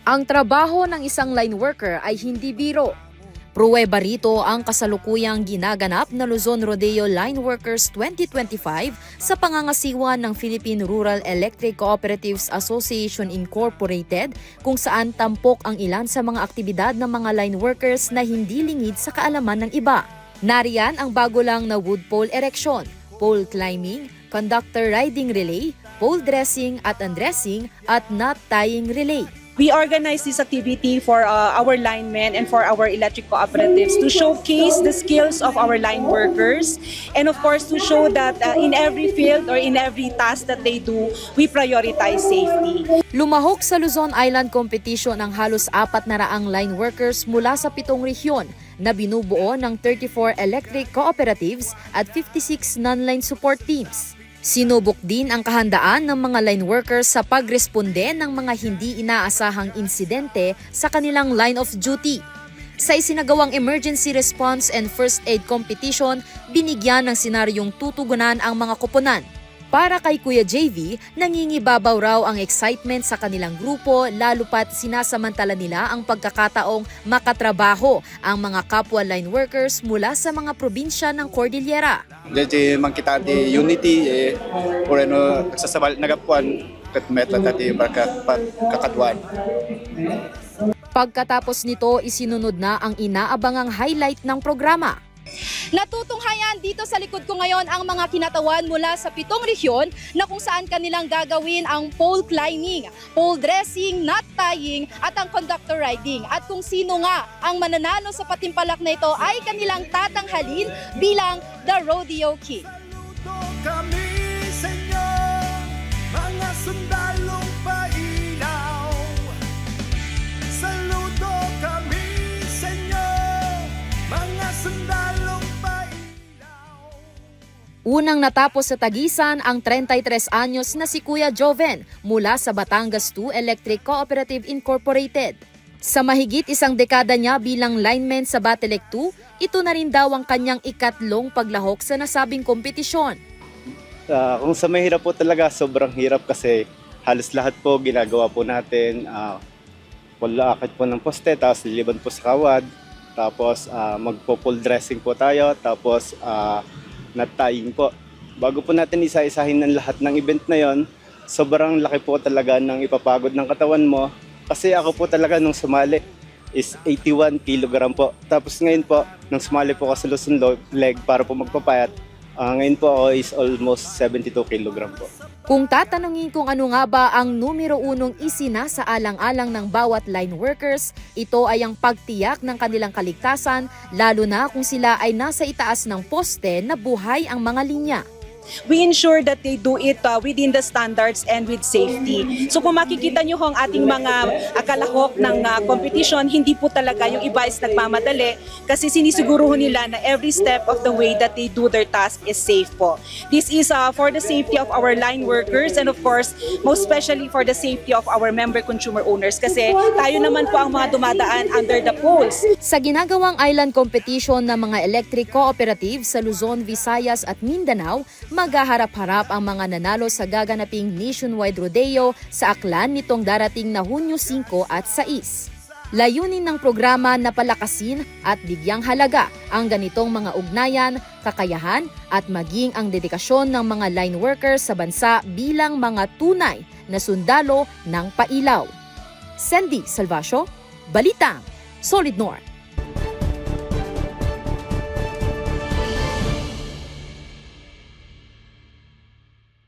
Ang trabaho ng isang line worker ay hindi biro. Pruweba rito ang kasalukuyang ginaganap na Luzon Rodeo Line Workers 2025 sa pangangasiwa ng Philippine Rural Electric Cooperatives Association Incorporated, kung saan tampok ang ilan sa mga aktibidad ng mga line workers na hindi lingid sa kaalaman ng iba. Nariyan ang bago lang na wood pole erection, pole climbing, conductor riding relay, pole dressing at undressing at knot tying relay. We organize this activity for our linemen and for our electric cooperatives to showcase the skills of our line workers, and of course to show that in every field or in every task that they do, we prioritize safety. Lumahok sa Luzon Island Competition ang halos 400 line workers mula sa 7 rehiyon na binubuo ng 34 electric cooperatives at 56 non-line support teams. Sinubok din ang kahandaan ng mga line workers sa pagresponde ng mga hindi inaasahang insidente sa kanilang line of duty. Sa isinagawang emergency response and first aid competition, binigyan ng senaryong tutugunan ang mga koponan. Para kay Kuya JV, nangingibabaw raw ang excitement sa kanilang grupo, lalo pat sinasamantala nila ang pagkakataong makatrabaho ang mga kapwa line workers mula sa mga probinsya ng Cordillera. Jadi mangkita di unity or ano nagsasabal nagapuan kat meta tati kakatuan. Pagkatapos nito, isinunod na ang inaabangang highlight ng programa. Natutunghayan dito sa likod ko ngayon ang mga kinatawan mula sa 7 rehiyon na kung saan kanilang gagawin ang pole climbing, pole dressing, knot tying at ang conductor riding. At kung sino nga ang mananalo sa patimpalak na ito ay kanilang tatanghalin bilang the Rodeo King. Kami sa inyo, mga sundalong pailaw. Saludo kami sa inyo, mga sundalong pailaw. Unang natapos sa tagisan ang 33 anyos na si Kuya Joven mula sa Batangas 2 Electric Cooperative Incorporated. Sa mahigit isang dekada niya bilang lineman sa Batelec 2, ito na rin daw ang kanyang ikatlong paglahok sa nasabing kompetisyon. Kung sa mahirap po talaga, sobrang hirap kasi halos lahat po ginagawa po natin. Pag-aakit po ng poste, tapos liliban po sa kawad, tapos magpo-pole dressing po tayo, tapos knot tying po. Bago po natin isa-isahin ng lahat ng event na yon, sobrang laki po talaga ng ipapagod ng katawan mo. Kasi ako po talaga nung sumali is 81 kilogram po. Tapos ngayon po, nung sumali po ako sa Luzon leg para po magpapayat, ngayon po ako is almost 72 kilogram po. Kung tatanungin kung ano nga ba ang numero unong isinasaalang-alang ng bawat line workers, ito ay ang pagtiyak ng kanilang kaligtasan, lalo na kung sila ay nasa itaas ng poste na buhay ang mga linya. We ensure that they do it within the standards and with safety. So kung makikita nyo ang ating mga kalahok ng competition, hindi po talaga yung iba is nagmamadali kasi sinisiguro nila na every step of the way that they do their task is safe po. This is for the safety of our line workers and of course, most especially for the safety of our member consumer owners kasi tayo naman po ang mga dumadaan under the poles. Sa ginagawang island competition ng mga electric cooperatives sa Luzon, Visayas at Mindanao, maghaharap-harap ang mga nanalo sa gaganaping nationwide rodeo sa Aklan nitong darating na Hunyo 5 at 6. Layunin ng programa na palakasin at bigyang halaga ang ganitong mga ugnayan, kakayahan at maging ang dedikasyon ng mga line workers sa bansa bilang mga tunay na sundalo ng pailaw. Sandy Salvacio, Balitang Solid North.